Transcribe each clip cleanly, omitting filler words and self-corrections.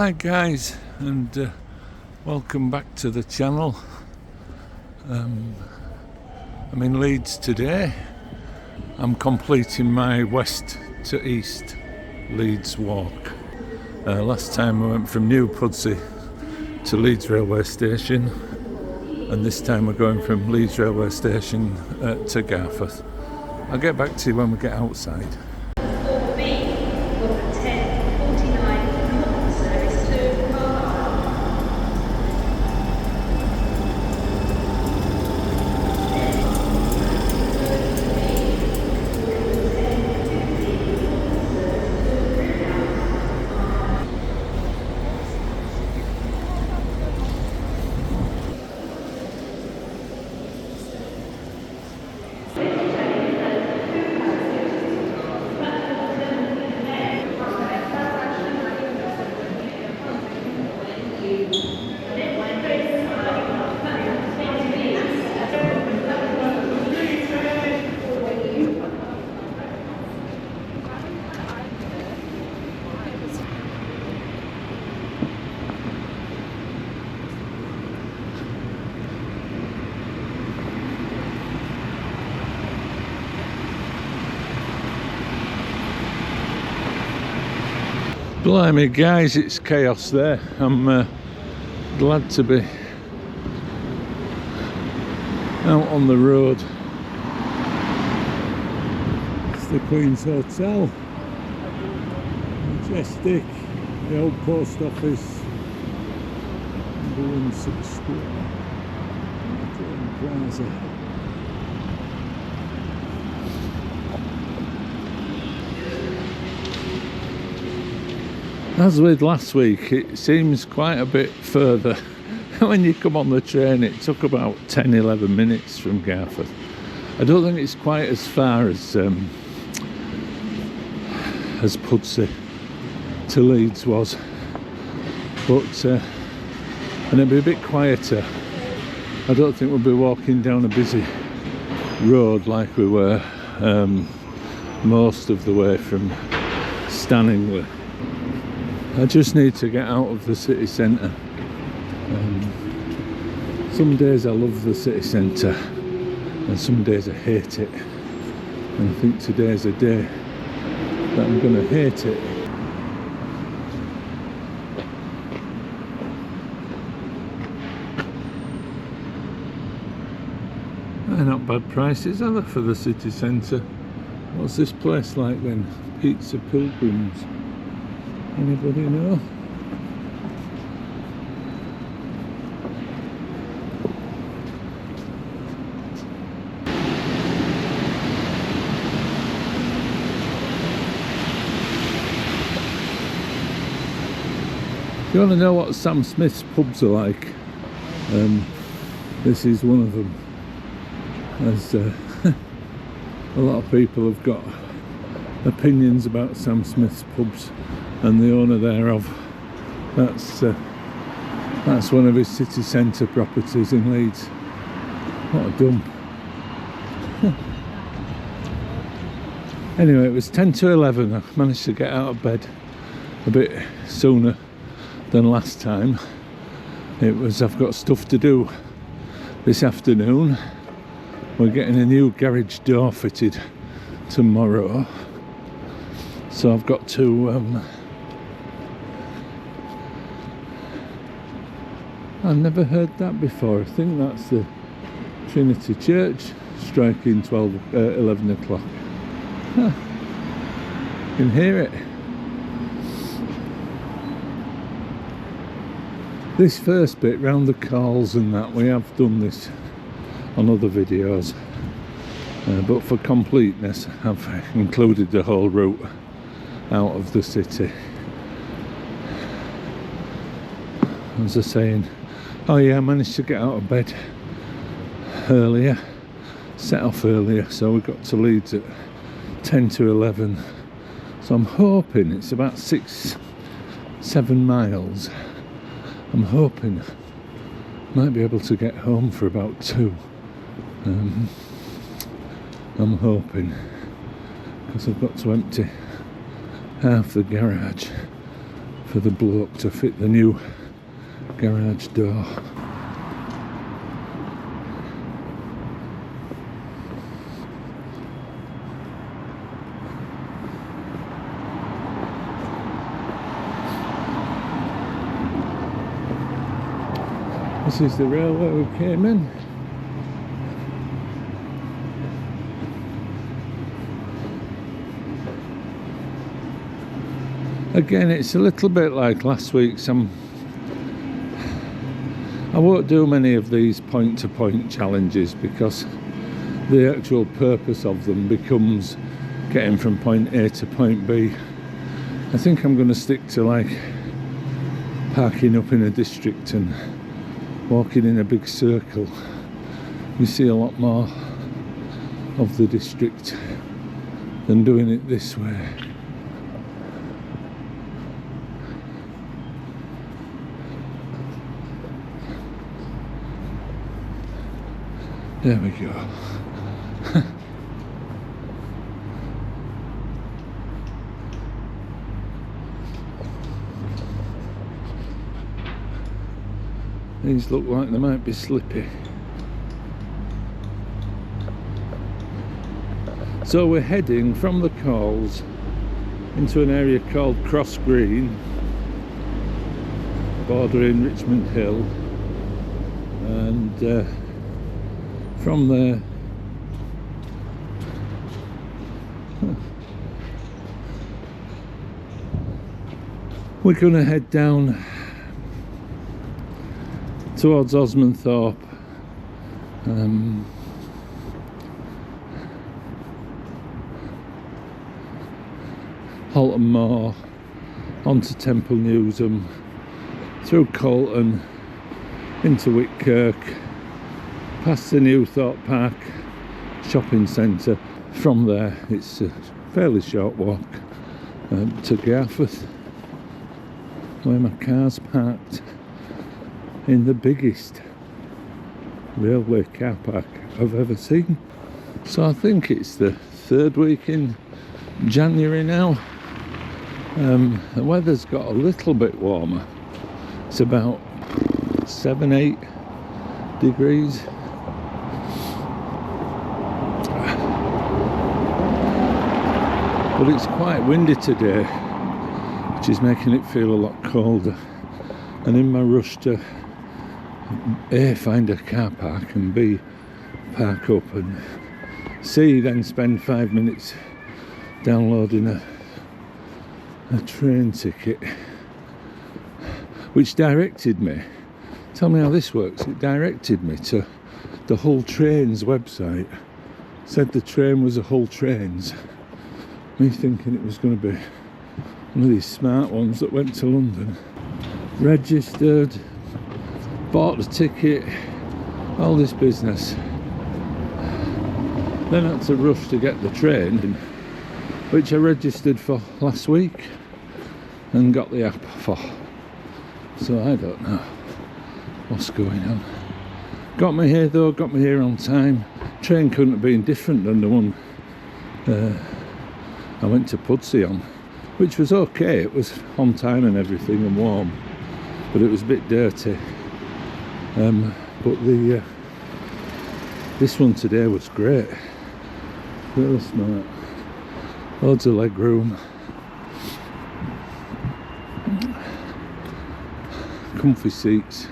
Hi guys, and welcome back to the channel. I'm in Leeds today. I'm completing my west to east Leeds walk. Last time we went from New Pudsey to Leeds railway station, and this time we're going from Leeds railway station to Garforth. I'll get back to you when we get outside. Blimey guys, it's chaos there. I'm glad to be out on the road. It's the Queen's Hotel, majestic, the old post office, number 16 Square, Plaza. As with last week, it seems quite a bit further. When you come on the train, it took about 10-11 minutes from Garforth. I don't think it's quite as far as Pudsey to Leeds was, but and it'll be a bit quieter. I don't think we'll be walking down a busy road like we were most of the way from Stanningley. I just need to get out of the city centre. Some days I love the city centre and some days I hate it, and I think today's a day that I'm going to hate it. They're not bad prices, are they, for the city centre? What's this place like then? Pizza Pilgrims. Anybody know? If you want to know what Sam Smith's pubs are like, this is one of them. As a lot of people have got opinions about Sam Smith's pubs and the owner thereof. That's one of his city centre properties in Leeds. What a dump. Anyway, it was 10 to 11. I managed to get out of bed a bit sooner than last time. I've got stuff to do this afternoon. We're getting a new garage door fitted tomorrow, so I've got to I've never heard that before. I think that's the Trinity Church striking 11 o'clock. Huh. You can hear it. This first bit round the Carls and that, we have done this on other videos, but for completeness I've included the whole route out of the city. As I was saying, oh yeah, I managed to get out of bed earlier, set off earlier, so we got to Leeds at 10 to 11. So I'm hoping it's about 6-7 miles. I'm hoping I might be able to get home for about 2. I'm hoping, because I've got to empty half the garage for the bloke to fit the new garage door. This is the railway we came in. Again, it's a little bit like last week's. I won't do many of these point-to-point challenges because the actual purpose of them becomes getting from point A to point B. I think I'm going to stick to like parking up in a district and walking in a big circle. You see a lot more of the district than doing it this way. There we go. These look like they might be slippy. So we're heading from the Calls into an area called Cross Green, bordering Richmond Hill, and from there we're going to head down towards Osmanthorpe, Halton Moor, onto Temple Newsam, through Colton, into Whitkirk, past the New Thought Park shopping centre. From there it's a fairly short walk to Garforth, where my car's parked in the biggest railway car park I've ever seen. So I think it's the third week in January now. The weather's got a little bit warmer. It's about 7-8 degrees. But it's quite windy today, which is making it feel a lot colder. And in my rush to A, find a car park, and B, park up, and C, then spend 5 minutes downloading a train ticket, which directed me, tell me how this works, it directed me to the Hull Trains website. Said the train was a Hull Trains, me thinking it was going to be one of these smart ones that went to London. Registered, bought the ticket, all this business. Then had to rush to get the train, which I registered for last week and got the app for. So I don't know what's going on. Got me here though, got me here on time. Train couldn't have been different than the one I went to Pudsey on, which was okay. It was on time and everything and warm, but it was a bit dirty. But the this one today was great, really smart, loads of leg room, comfy seats.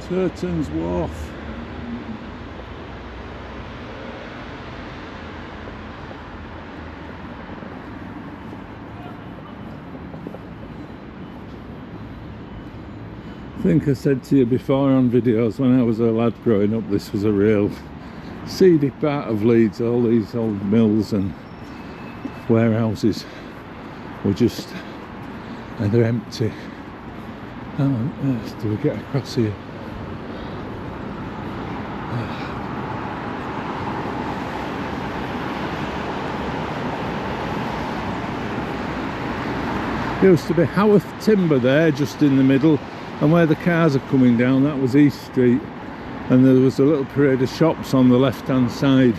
Turton's Wharf. I think I said to you before on videos, when I was a lad growing up, this was a real seedy part of Leeds. All these old mills and warehouses were just either empty. How on earth do we get across here? There used to be Haworth Timber there, just in the middle, and where the cars are coming down, that was East Street, and there was a little parade of shops on the left hand side,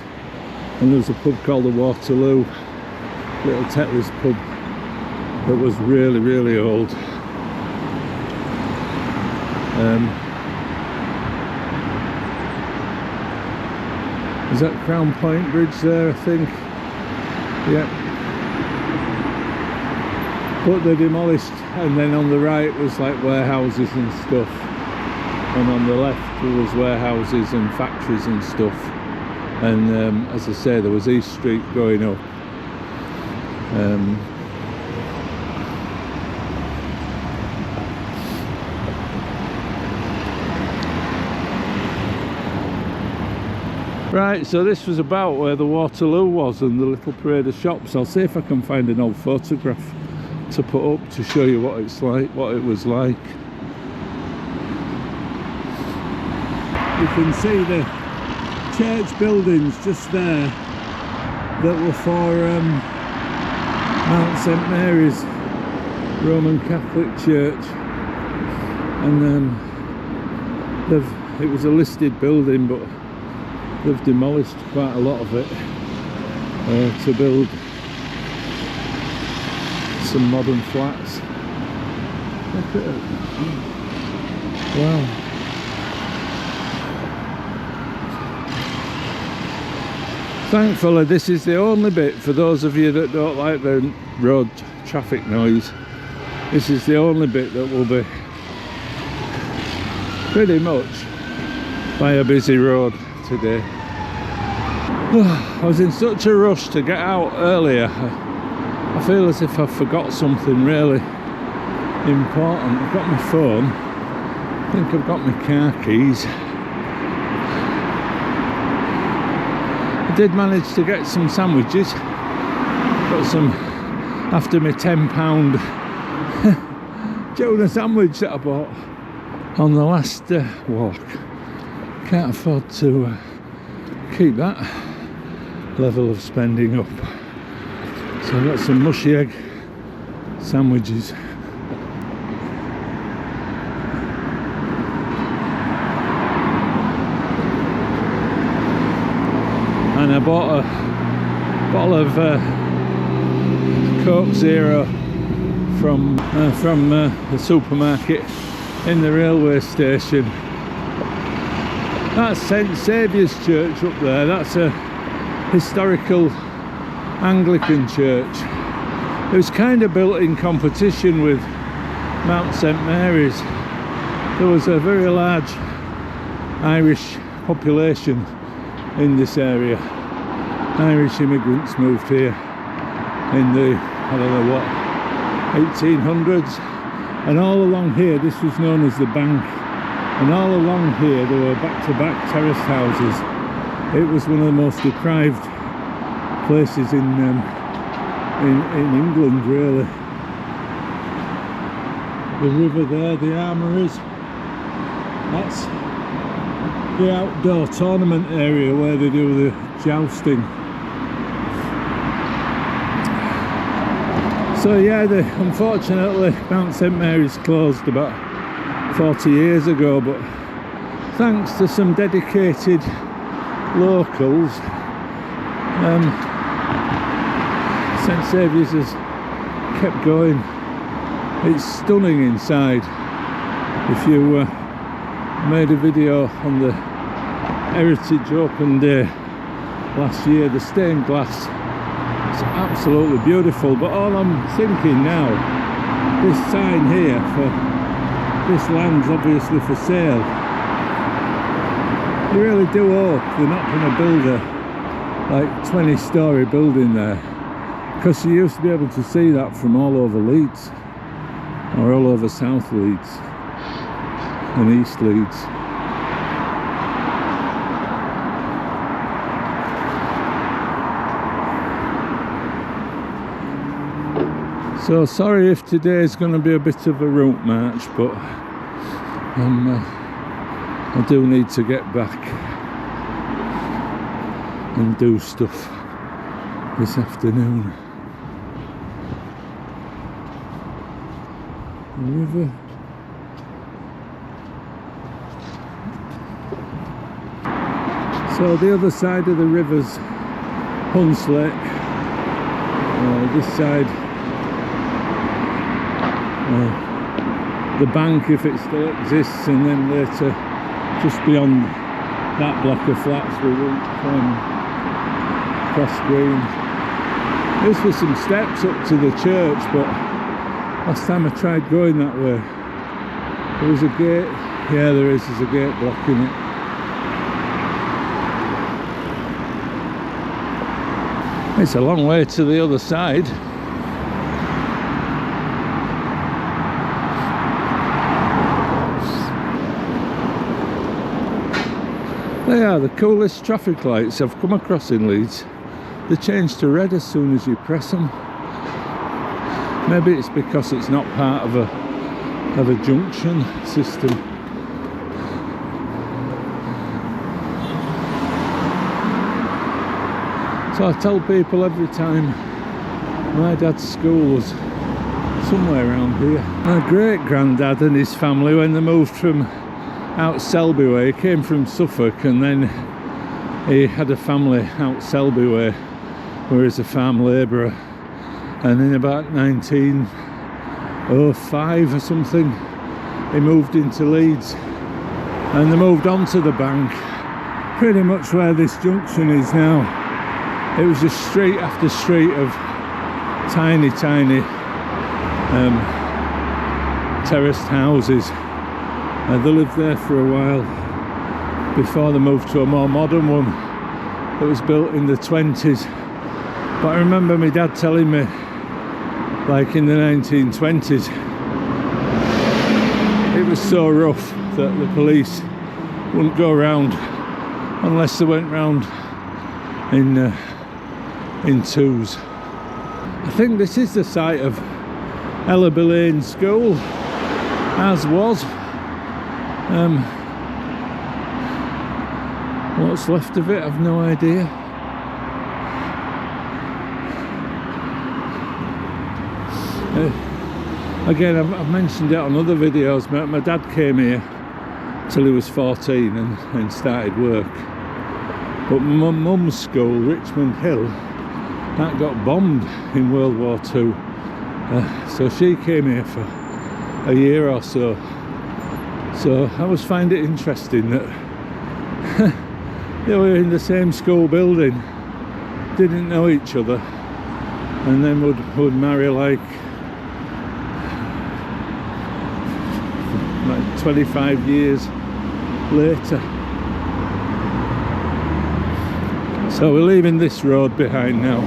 and there was a pub called the Waterloo little Tetler's pub that was really, really old. Is that Crown Point Bridge there, I think? Yeah. But they demolished, and then on the right was like warehouses and stuff, and on the left there was warehouses and factories and stuff. And as I say, there was East Street going up. Right, so this was about where the Waterloo was and the little parade of shops. I'll see if I can find an old photograph to put up to show you what it's like, what it was like. You can see the church buildings just there that were for Mount St Mary's Roman Catholic Church, and it was a listed building, but they've demolished quite a lot of it to build some modern flats. Look at it. Wow. Thankfully this is the only bit, for those of you that don't like the road traffic noise, this is the only bit that will be pretty much by a busy road today. I was in such a rush to get out earlier. I feel as if I forgot something really important. I've got my phone, I think I've got my car keys. I did manage to get some sandwiches, got some after my £10 tuna sandwich that I bought on the last walk. Can't afford to keep that level of spending up. So I've got some mushy egg sandwiches. And I bought a bottle of Coke Zero from the supermarket in the railway station. That's St Saviour's Church up there. That's a historical Anglican church. It was kind of built in competition with Mount St Mary's. There was a very large Irish population in this area. Irish immigrants moved here in the, I don't know what, 1800s. And all along here, this was known as the Bank. And all along here there were back-to-back terraced houses. It was one of the most deprived places in England, really. The river there, the armouries, that's the outdoor tournament area where they do the jousting. So yeah, unfortunately Mount St Mary's closed about 40 years ago, but thanks to some dedicated locals, St Saviour's has kept going. It's stunning inside. If you made a video on the Heritage Open Day last year, the stained glass, it's absolutely beautiful. But all I'm thinking now, this sign here for this land's obviously for sale. You really do hope they're not going to build a like 20-storey building there, because you used to be able to see that from all over Leeds, or all over South Leeds and East Leeds. So sorry if today is going to be a bit of a route march, but I do need to get back and do stuff this afternoon. River. So the other side of the river's Hunsley, This side, the bank, if it still exists, and then later just beyond that block of flats we reach Cross Green. There's for some steps up to the church, but last time I tried going that way there was a gate. Yeah, there's a gate blocking it. It's a long way to the other side. They are the coolest traffic lights I've come across in Leeds. They change to red as soon as you press them. Maybe it's because it's not part of a junction system. So I tell people every time my dad's school was somewhere around here. My great granddad and his family, when they moved from out Selby way, he came from Suffolk, and then he had a family out Selby way where he's a farm labourer, and in about 1905 or something he moved into Leeds, and they moved onto the bank pretty much where this junction is now. It was just street after street of tiny terraced houses. They lived there for a while before they moved to a more modern one that was built in the 20s. But I remember my dad telling me, like in the 1920s, it was so rough that the police wouldn't go around unless they went round in twos. I think this is the site of Ellaby Lane School, as was. What's left of it, I've no idea. Again, I've mentioned it on other videos. My dad came here till he was 14 and started work. But my mum's school, Richmond Hill, that got bombed in World War II. So she came here for a year or so. So I always find it interesting that they were in the same school building, didn't know each other, and then would marry like 25 years later. So we're leaving this road behind now.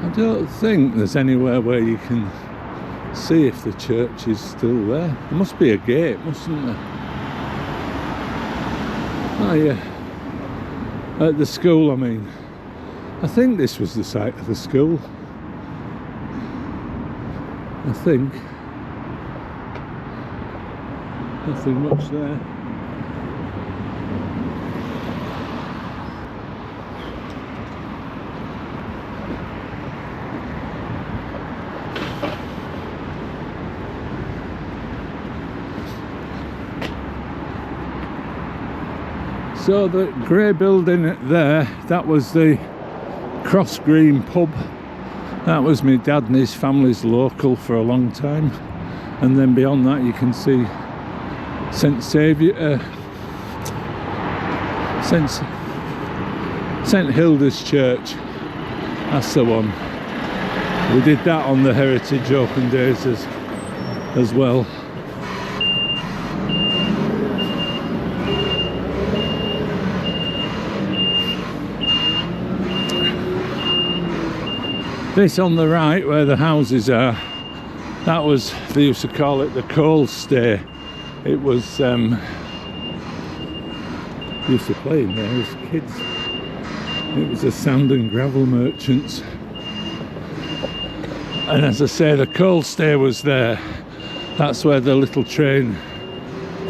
I don't think there's anywhere where you can see if the church is still there. There must be a gate, mustn't there? Oh yeah, at the school, I mean. I think this was the site of the school. I think. Nothing much there. So the grey building there, that was the Cross Green pub. That was my dad and his family's local for a long time. And then beyond that you can see St Hilda's Church. That's the one. We did that on the Heritage Open Days as well. This on the right, where the houses are, that was, they used to call it the coal stay. It was, used to play in there as kids. It was a sand and gravel merchants. And as I say, the coal stay was there. That's where the little train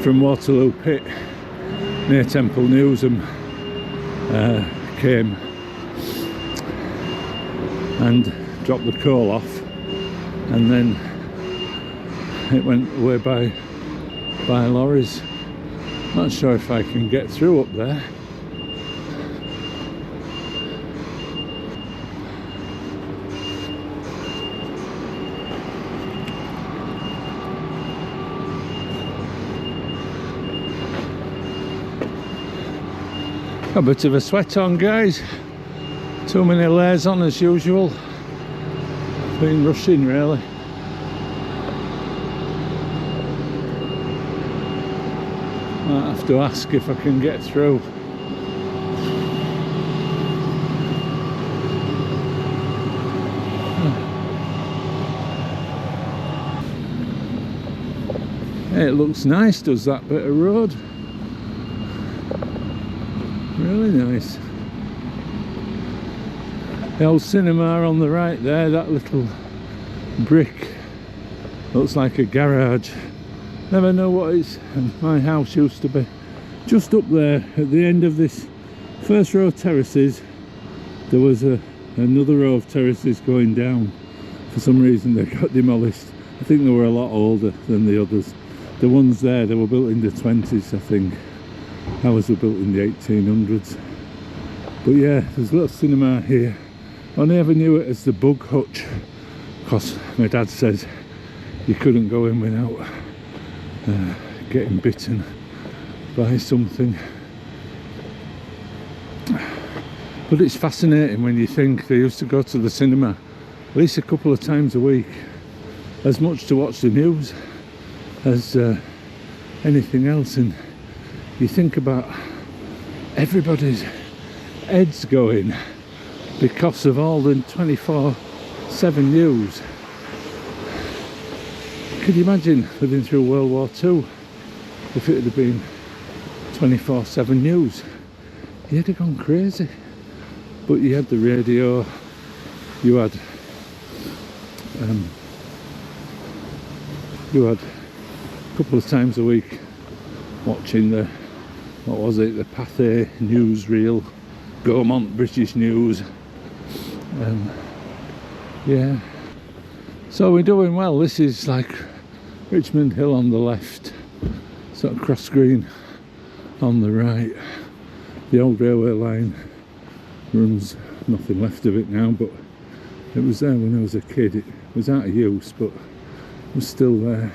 from Waterloo Pit near Temple Newsam came and dropped the coal off, and then it went away by lorries. Not sure if I can get through up there. A bit of a sweat on, guys. Too many layers on as usual. Been rushing really. Might have to ask if I can get through. It looks nice, does that bit of road? Really nice. The old cinema on the right there, that little brick, looks like a garage. Never know what it's. And my house used to be just up there at the end of this first row of terraces. There was another row of terraces going down. For some reason they got demolished. I think they were a lot older than the others. The ones there, they were built in the 20s, I think. Ours were built in the 1800s. But yeah, there's a little cinema here. Only ever knew it as the Bug Hutch, because my dad says you couldn't go in without getting bitten by something. But it's fascinating when you think they used to go to the cinema at least a couple of times a week, as much to watch the news as anything else. And you think about everybody's heads going because of all the 24/7 news. Could you imagine living through World War II if it had been 24/7 news? You'd have gone crazy. But you had the radio, you had a couple of times a week watching the, what was it, the Pathé newsreel, Gaumont British News. Yeah, so we're doing well. This is like Richmond Hill on the left, sort of cross green on the right. The old railway line runs, nothing left of it now, but it was there when I was a kid. It was out of use, but it was still there,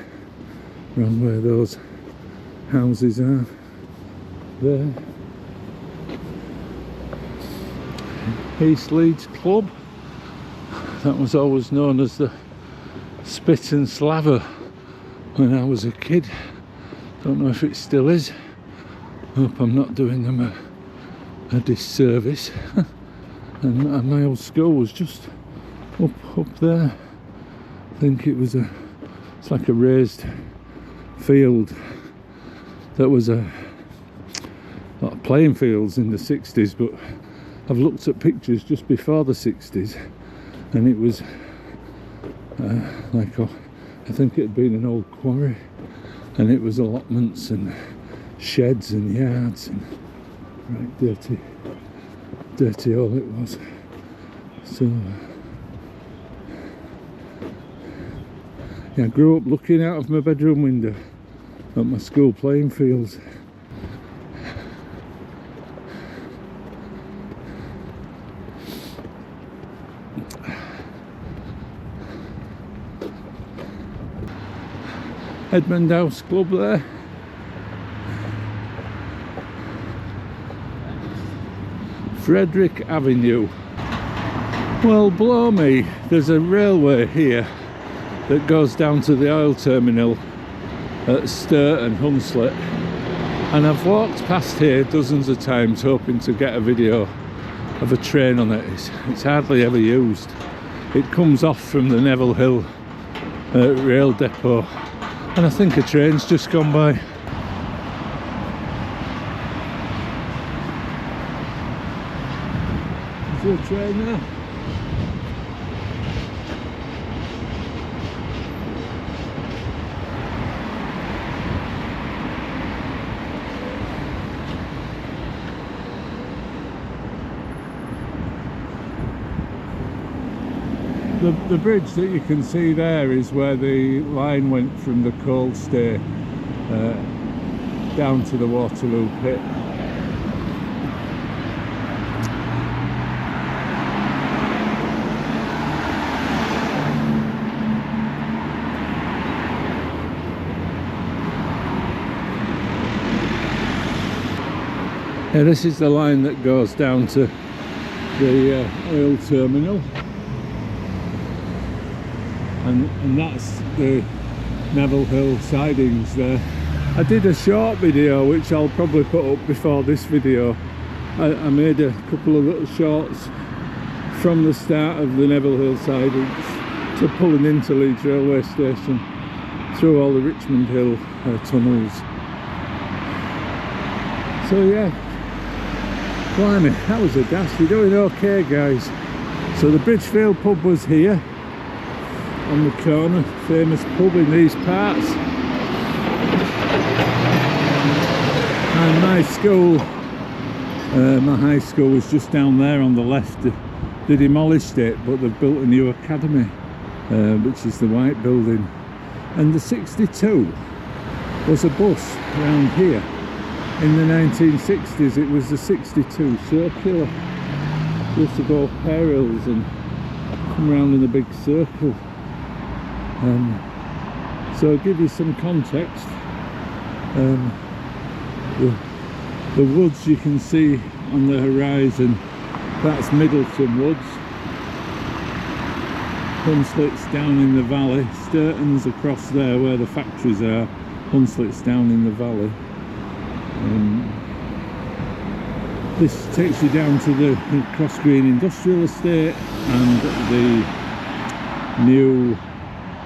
around where those houses are there. East Leeds Club, that was always known as the Spit and Slaver when I was a kid. Don't know if it still is. Hope I'm not doing them a disservice. And my old school was just up there. I think it's like a raised field. That was a lot of playing fields in the 60s, but I've looked at pictures just before the 60s, and it was I think it had been an old quarry, and it was allotments and sheds and yards, and right, dirty all it was. So yeah, I grew up looking out of my bedroom window at my school playing fields. Edmund House Club there. Frederick Avenue. Well, blow me, there's a railway here that goes down to the oil terminal at Sturt and Hunslet, and I've walked past here dozens of times hoping to get a video of a train on it. It's hardly ever used. It comes off from the Neville Hill rail depot, and I think a train's just gone by. Is there a train there? The bridge that you can see there is where the line went from the coal stay down to the Waterloo pit. Yeah, this is the line that goes down to the oil terminal, and that's the Neville Hill sidings there. I did a short video which I'll probably put up before this video. I made a couple of little shorts from the start of the Neville Hill sidings to pulling into Leeds railway station through all the Richmond Hill tunnels. So yeah, blimey, that was a dash. You're doing okay, guys. So the Bridgefield pub was here on the corner, famous pub in these parts. And my school, my high school was just down there on the left. They demolished it, but they've built a new academy, which is the white building. And the 62 was a bus around here. In the 1960s, it was the 62 circular. It used to go up hills and come around in a big circle. So I'll give you some context. The woods you can see on the horizon, that's Middleton Woods. Hunslit's down in the valley, Sturton's across there where the factories are, Hunslit's down in the valley. This takes you down to the Cross Green Industrial Estate and the new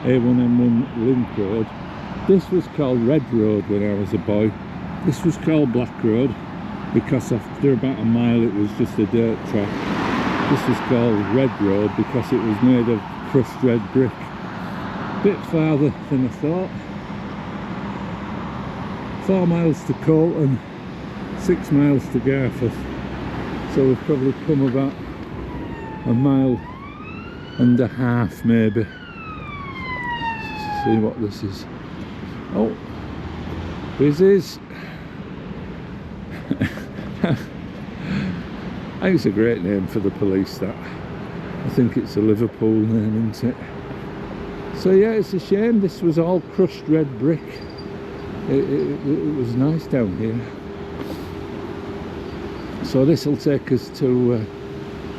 A1M1 Link Road. This was called Red Road when I was a boy. This was called Black Road because after about a mile it was just a dirt track. This was called Red Road because it was made of crushed red brick. A bit farther than I thought. 4 miles to Colton, 6 miles to Garforth. So we've probably come about a mile and a half maybe. See what this is. Oh, Busy's. I think it's a great name for the police, that. I think it's a Liverpool name, isn't it? So yeah, it's a shame. This was all crushed red brick. It was nice down here. So this will take us to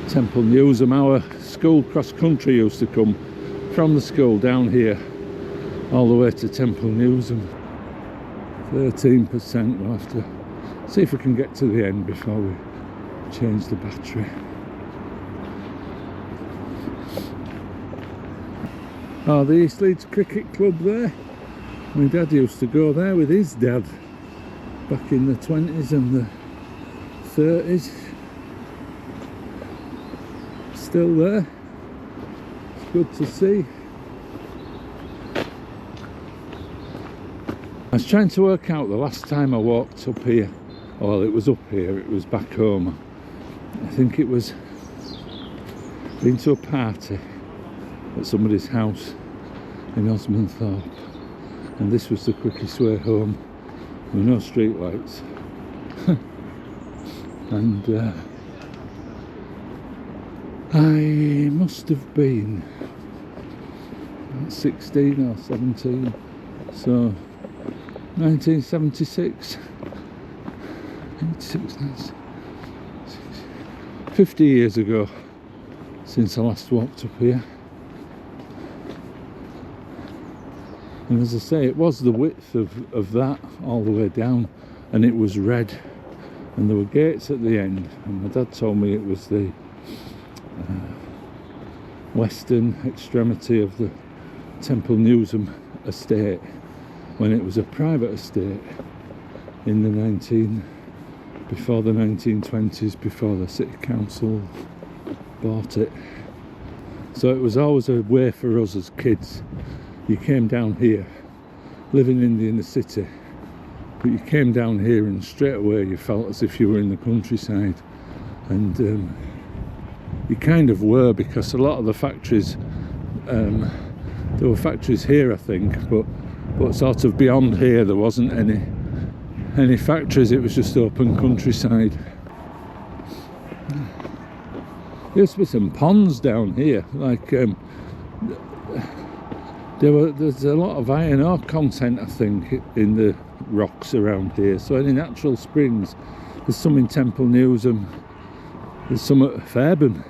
Temple Newsam. Our school cross country used to come from the school down here all the way to Temple Newsam. 13%. We'll have to see if we can get to the end before we change the battery. Oh, the East Leeds Cricket Club there. My dad used to go there with his dad back in the 20s and the 30s. Still there. It's good to see. I was trying to work out the last time I walked up here. Well, it was up here, it was back home. I think it was been to a party at somebody's house in Osmonthorpe, and this was the quickest way home with no street lights. And I must have been 16 or 17, so 1976. 50 years ago since I last walked up here. And as I say, it was the width of that all the way down, and it was red, and there were gates at the end, and my dad told me it was the western extremity of the Temple Newsam estate when it was a private estate in the before the 1920s, before the city council bought it. So it was always a way for us as kids. You came down here, living in the inner city, but you came down here and straight away you felt as if you were in the countryside. And you kind of were, because a lot of the factories there were factories here, I think, but sort of beyond here there wasn't any factories. It was just open countryside. There used to be some ponds down here, like there's a lot of iron ore content, I think, in the rocks around here. So any natural springs, there's some in Temple Newsam, there's some at Fairburn,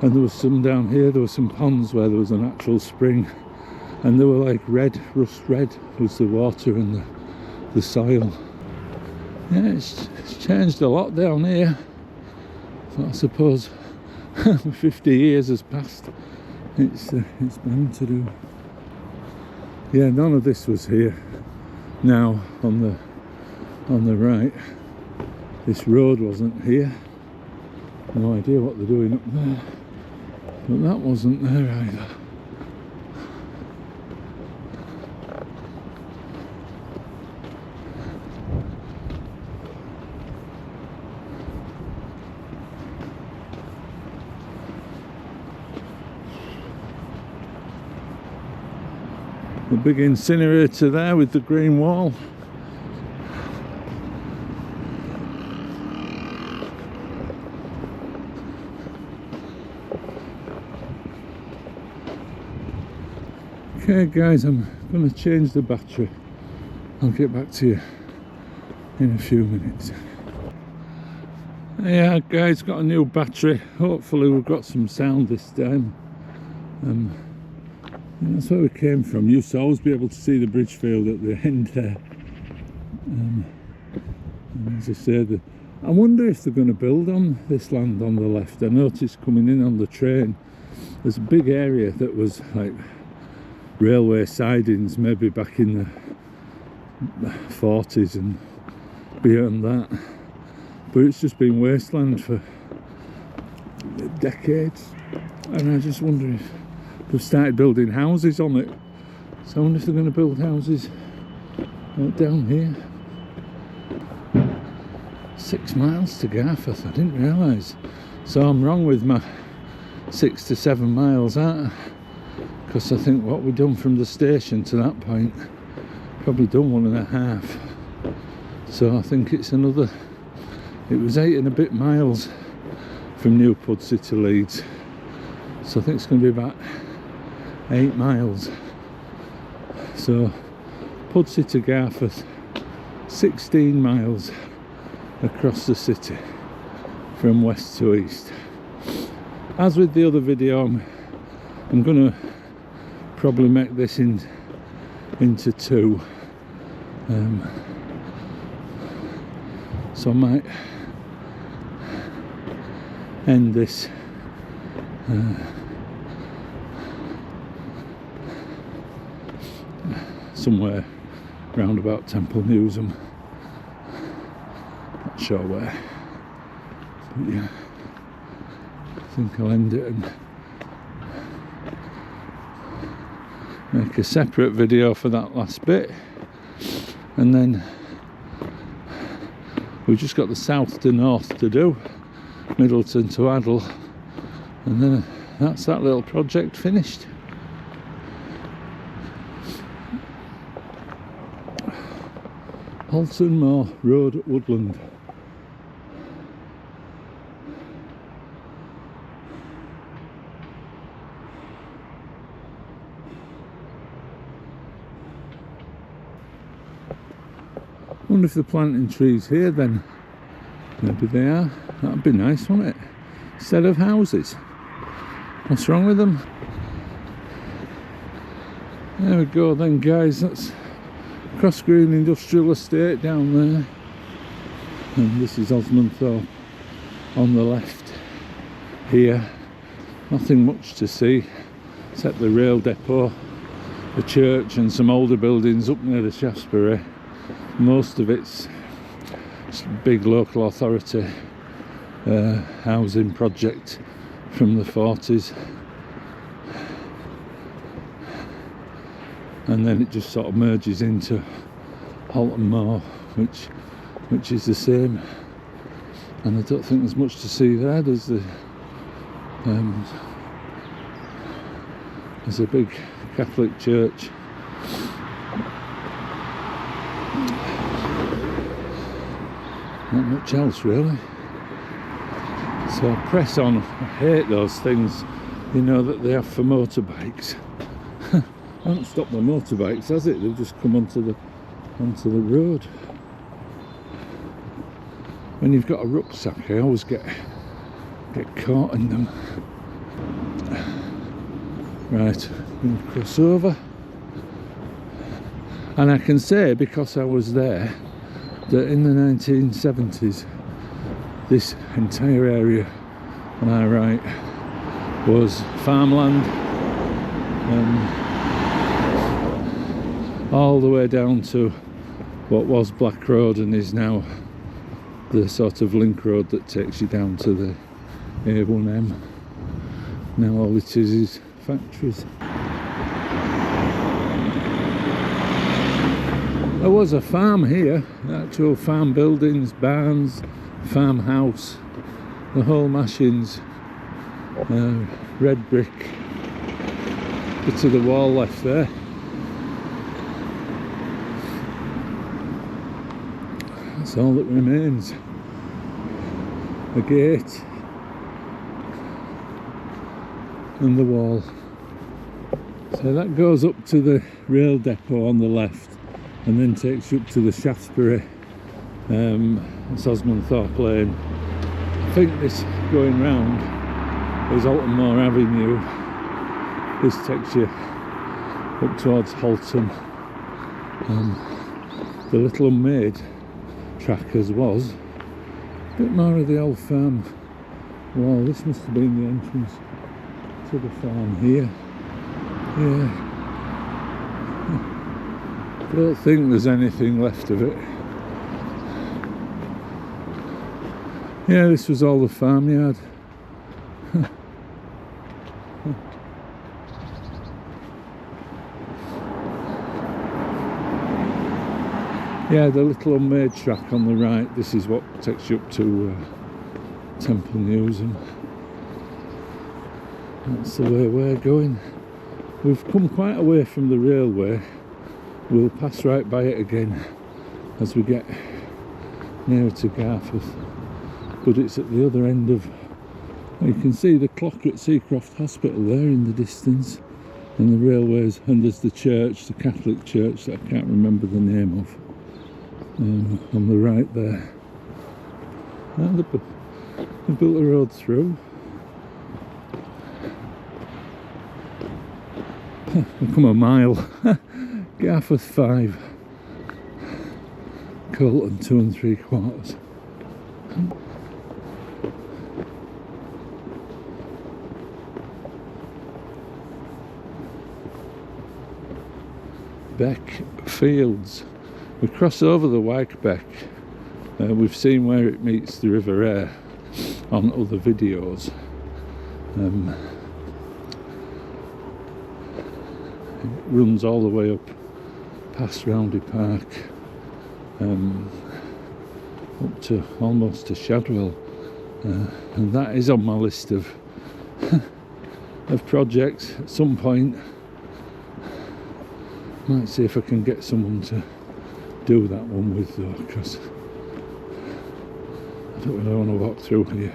and there was some down here. There were some ponds where there was a natural spring, and they were like red, rust red was the water and the soil. Yeah, it's changed a lot down here. So I suppose 50 years has passed. It's bound to do. Yeah, none of this was here. Now on the right, this road wasn't here. No idea what they're doing up there, but that wasn't there either. The big incinerator there with the green wall. Okay guys, I'm going to change the battery. I'll get back to you in a few minutes. Yeah guys, got a new battery. Hopefully we've got some sound this time. That's where we came from. You used to always be able to see the bridge field at the end there. And as I said, I wonder if they're going to build on this land on the left. I noticed coming in on the train, there's a big area that was like railway sidings, maybe back in the 40s and beyond that. But it's just been wasteland for decades. And I just wonder if they've started building houses on it. So I wonder if they're going to build houses down here. 6 miles to Garforth, I didn't realise. So I'm wrong with my 6 to 7 miles, aren't I? Because I think what we've done from the station to that point, probably done 1.5. So I think it's another, it was 8 and a bit miles from New Pudsey to Leeds. So I think it's going to be about 8 miles. So Pudsey to Garforth, 16 miles across the city from west to east. As with the other video, I'm going to probably make this into 2. So I might end this somewhere round about Temple Newsam. Not sure where, but yeah, I think I'll end it and make a separate video for that last bit, and then we've just got the south to north to do, Middleton to Addle, and then that's that little project finished. Halton Moor Road, Woodland. Wonder if they're planting trees here then. Maybe they are. That'd be nice, wouldn't it? Instead of houses. What's wrong with them? There we go then guys, that's Cross Green Industrial Estate down there. And this is Osmondthorpe on the left here. Nothing much to see except the rail depot, the church and some older buildings up near the Shaftesbury. Most of it's big local authority housing project from the 40s, and then it just sort of merges into Halton Moor, which is the same. And I don't think there's much to see there. There's the There's a big Catholic church. Not much else really. So press on. I hate those things, you know, that they have for motorbikes. Hasn't stopped the motorbikes, has it? They've just come onto the road. When you've got a rucksack, I always get caught in them. Right, I'm gonna cross over. And I can say, because I was there, that in the 1970s, this entire area on our right was farmland, all the way down to what was Black Road and is now the sort of link road that takes you down to the A1M. Now all it is factories. There was a farm here, actual farm buildings, barns, farmhouse, the whole mashings. Red brick, bit of the wall left there. That's all that remains. A gate and the wall. So that goes up to the rail depot on the left and then takes you up to the Shaftesbury, Osmondthorpe Lane. I think this going round is Altonmore Avenue. This takes you up towards Halton. The Little Unmade trackers was a bit more of the old farm wall. This must have been the entrance to the farm here. Yeah. I don't think there's anything left of it. Yeah, this was all the farmyard. Yeah, the Little Unmade track on the right, this is what takes you up to Temple Newsam. That's the way we're going. We've come quite away from the railway. We'll pass right by it again as we get nearer to Garforth. But it's at the other end of... You can see the clock at Seacroft Hospital there in the distance. And the railways, and there's the church, the Catholic church that I can't remember the name of. On the right there. And they built the road through. We've come a mile. Garforth 5. Colton 2 3/4. Beck Fields. We cross over the Wykebeck. We've seen where it meets the River Aire on other videos. It runs all the way up past Roundy Park, up to almost to Shadwell, and that is on my list of of projects at some point. Might see if I can get someone to do that one with though, because I don't really want to walk through here.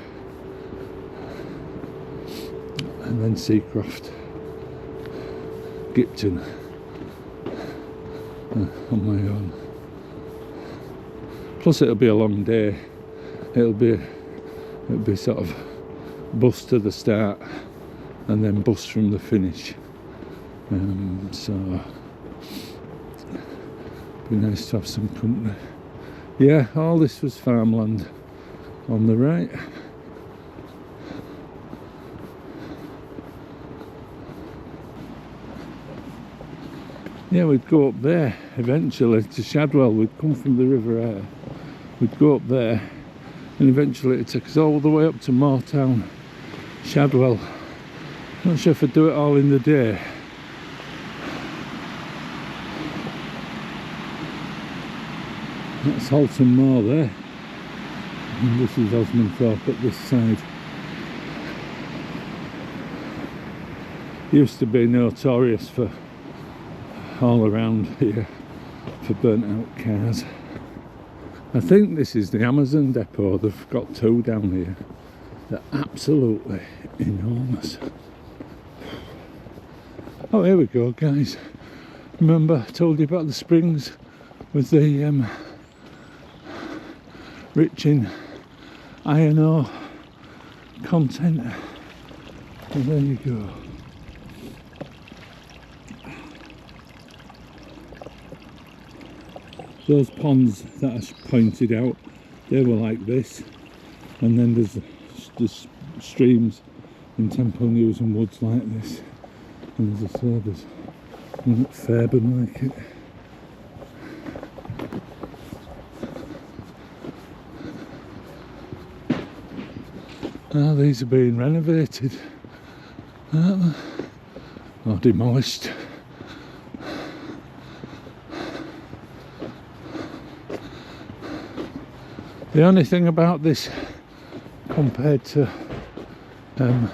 And then Seacroft, Gipton, on my own. Plus it'll be a long day. It'll be sort of bus to the start and then bus from the finish. So be nice to have some company. Yeah, all this was farmland on the right. Yeah, we'd go up there eventually to Shadwell. We'd come from the River Aire. We'd go up there and eventually it'd take us all the way up to Moortown, Shadwell. Not sure if I'd do it all in the day. That's Halton Moor there. And this is Osmondthorpe at this side. Used to be notorious for all around here for burnt out cars. I think this is the Amazon depot. They've got two down here. They're absolutely enormous. Oh, here we go, guys. Remember I told you about the springs with the rich in iron ore content? And there you go. Those ponds that I pointed out, they were like this, and then there's streams in Temple Newsam woods like this, and as I said, there's one at Fairburn like it. Ah, these are being renovated, aren't they? Or demolished. The only thing about this compared to the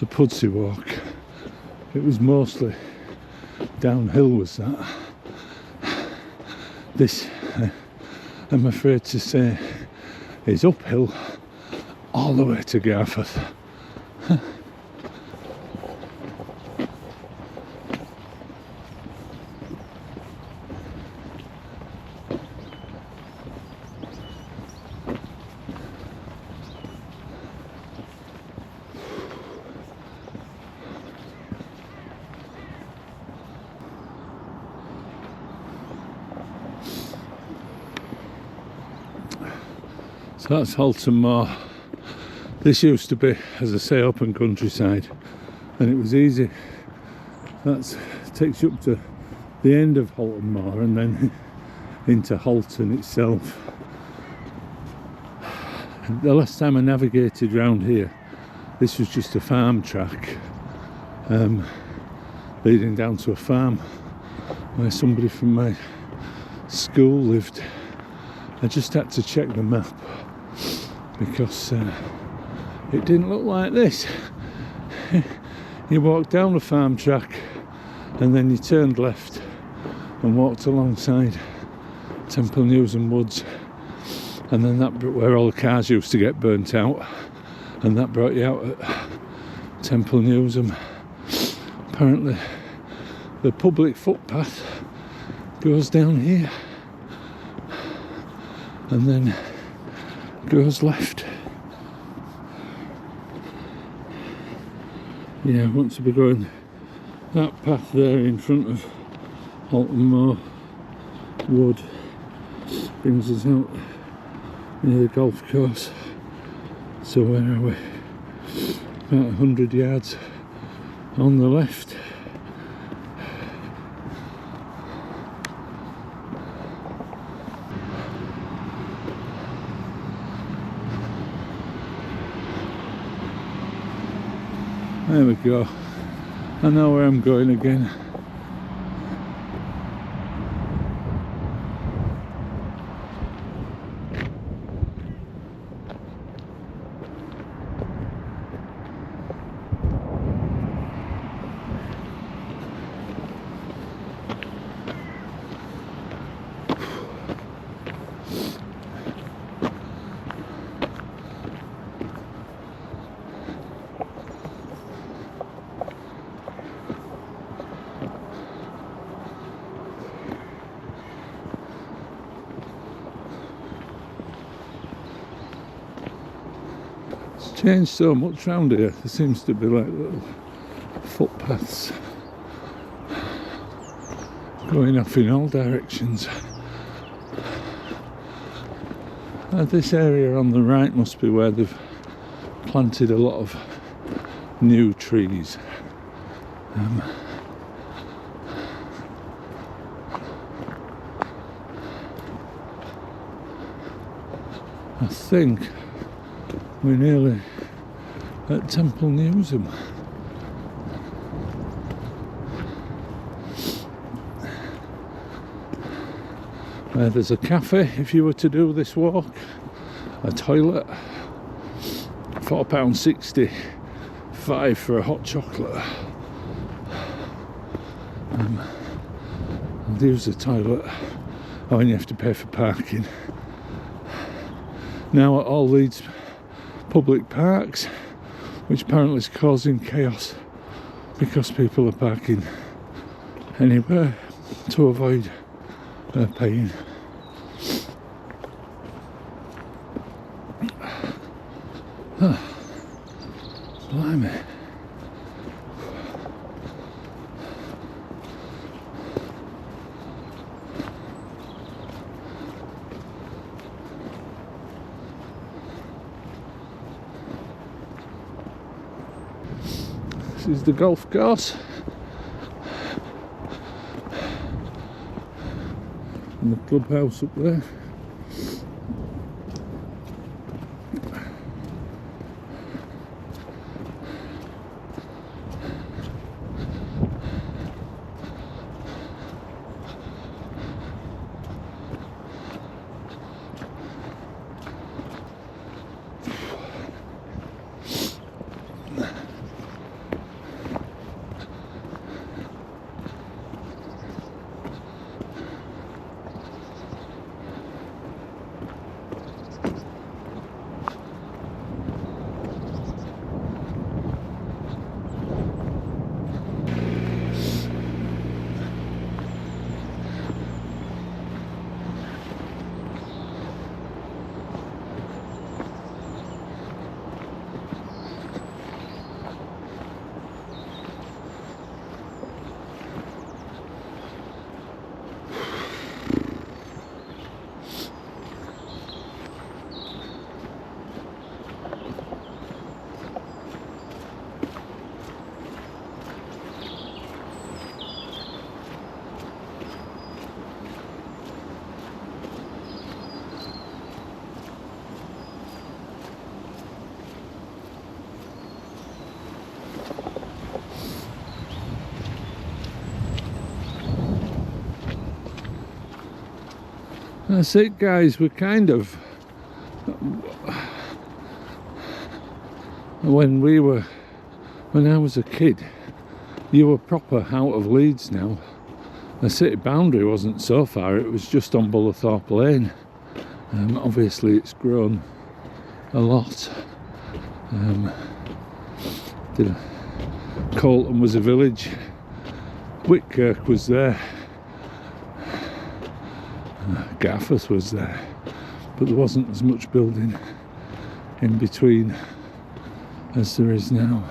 Pudsey walk, it was mostly downhill, was that. This, I'm afraid to say, is uphill all the way to Garforth. So that's Halton Moor. This used to be, as I say, open countryside, and it was easy. That takes you up to the end of Halton Moor and then into Halton itself. The last time I navigated round here, this was just a farm track leading down to a farm where somebody from my school lived. I just had to check the map because it didn't look like this. You walked down the farm track and then you turned left and walked alongside Temple Newsam woods, and then that where all the cars used to get burnt out, and that brought you out at Temple Newsam. Apparently the public footpath goes down here and then goes left. Yeah, once we be going that path there in front of Halton Moor Wood, brings us out near the golf course. So where are we? About 100 yards on the left. There we go. I know where I'm going again. Changed so much round here. There seems to be like little footpaths going off in all directions. This area on the right must be where they've planted a lot of new trees. I think we're nearly at Temple Newsam. There's a cafe if you were to do this walk, a toilet, £4.65 for a hot chocolate. And use the toilet. Oh, and you have to pay for parking. Now at all Leeds public parks, which apparently is causing chaos because people are parking anywhere to avoid paying. Blimey. This is the golf course. And the clubhouse up there. That's it, guys. We're kind of, when I was a kid, you were proper out of Leeds now. The city boundary wasn't so far, it was just on Bullerthorpe Lane. Obviously it's grown a lot. Colton was a village, Whitkirk was there, Garforth was there, but there wasn't as much building in between as there is now.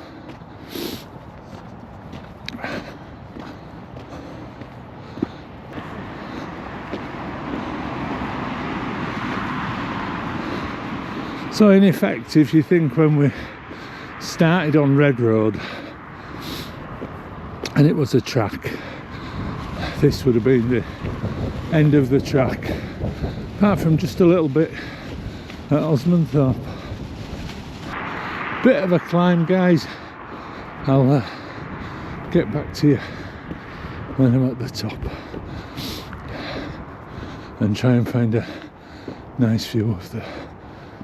So in effect, if you think when we started on Red Road and it was a track, this would have been the end of the track, apart from just a little bit at Osmanthorpe. Bit of a climb, guys. I'll get back to you when I'm at the top and try and find a nice view of the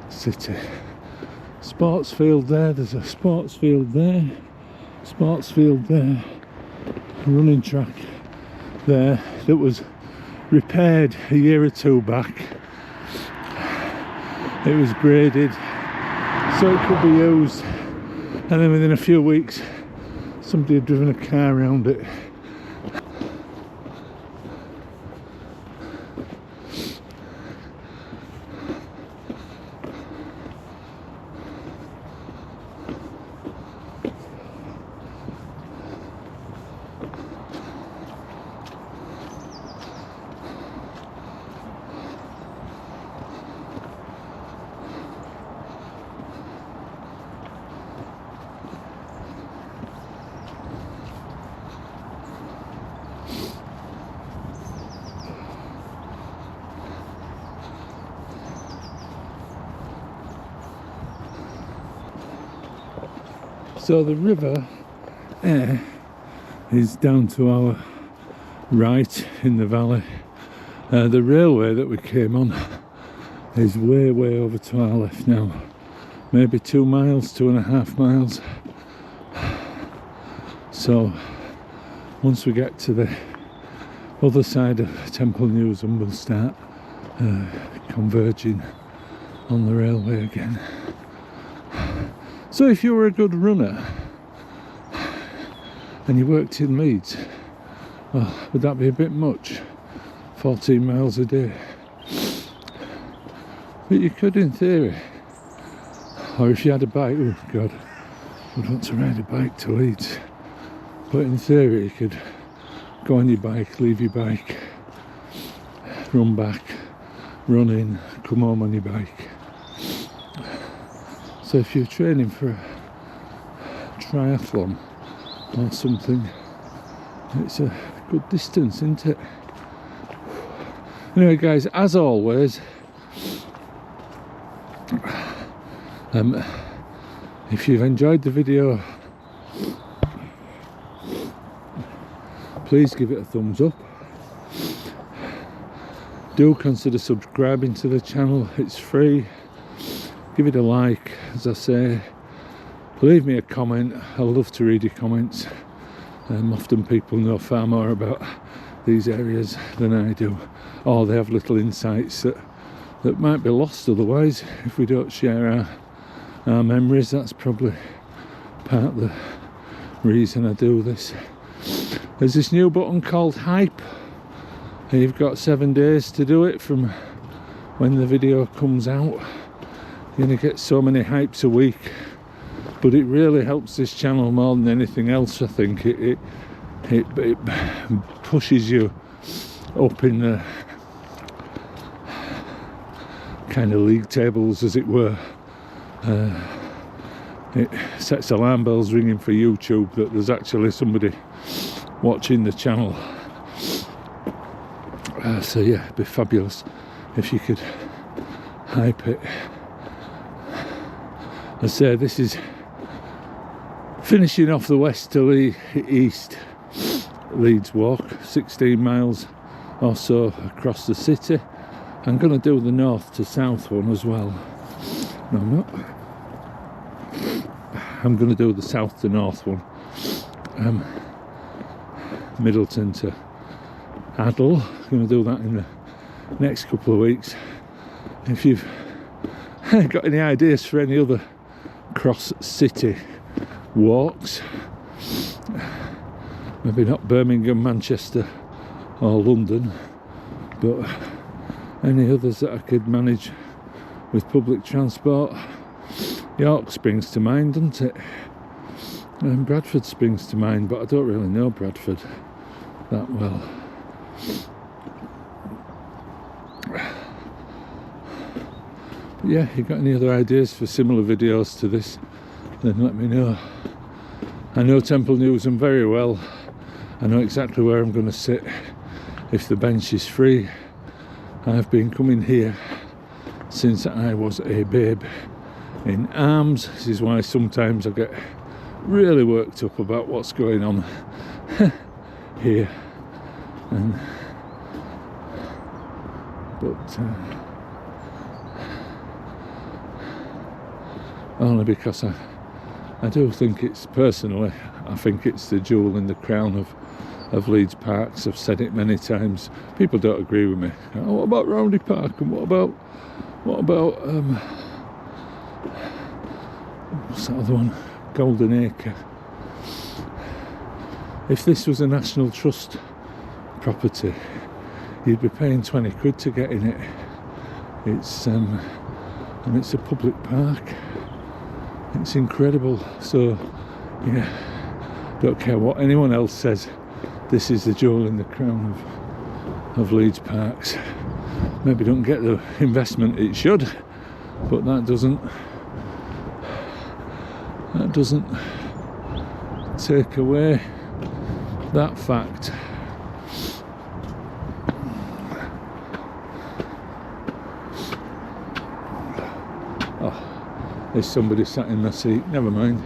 city. Sports field there, there's a sports field there, sports field there, running track there that was repaired a year or two back. It was graded so it could be used, and then within a few weeks somebody had driven a car around it. So the river Aire is down to our right in the valley. The railway that we came on is way over to our left now. maybe 2 miles, 2.5 miles. So once we get to the other side of Temple Newsam, we'll start converging on the railway again. So if you were a good runner and you worked in Leeds, well, would that be a bit much? 14 miles a day? But you could in theory. Or if you had a bike, oh God, I'd want to ride a bike to Leeds. But in theory you could go on your bike, leave your bike, run back, run in, come home on your bike. So if you're training for a triathlon or something, it's a good distance, isn't it? Anyway guys, as always, if you've enjoyed the video, please give it a thumbs up. Do consider subscribing to the channel, it's free. Give it a like, as I say. Leave me a comment, I love to read your comments. Often people know far more about these areas than I do, or they have little insights that might be lost otherwise if we don't share our memories. That's probably part of the reason I do this. There's this new button called Hype. You've got 7 days to do it from when the video comes out. You're going to get so many hypes a week, but it really helps this channel more than anything else. I think it pushes you up in the kind of league tables, as it were. It sets alarm bells ringing for YouTube that there's actually somebody watching the channel. So yeah, it'd be fabulous if you could hype it. I say this is finishing off the west to east Leeds walk, 16 miles or so across the city. I'm going to do the north to south one as well. No, I'm not. I'm going to do the south to north one. Middleton to Adel. I'm going to do that in the next couple of weeks. If you've got any ideas for any other cross city walks, maybe not Birmingham, Manchester or London, but any others that I could manage with public transport. York springs to mind, doesn't it? And Bradford springs to mind, but I don't really know Bradford that well. But yeah, if you've got any other ideas for similar videos to this, then let me know. I know Temple Newsam very well. I know exactly where I'm going to sit if the bench is free. I've been coming here since I was a babe in arms. This is why sometimes I get really worked up about what's going on here. But only because I do think it's, personally, I think it's the jewel in the crown of Leeds parks. I've said it many times. People don't agree with me. Oh, what about Roundy Park? And what about what's that other one? Golden Acre. If this was a National Trust property, you'd be paying 20 quid to get in it. It's and it's a public park. It's incredible. So yeah, don't care what anyone else says, this is the jewel in the crown of Leeds parks. Maybe don't get the investment it should, but that doesn't take away that fact. Oh, there's somebody sat in the seat, never mind.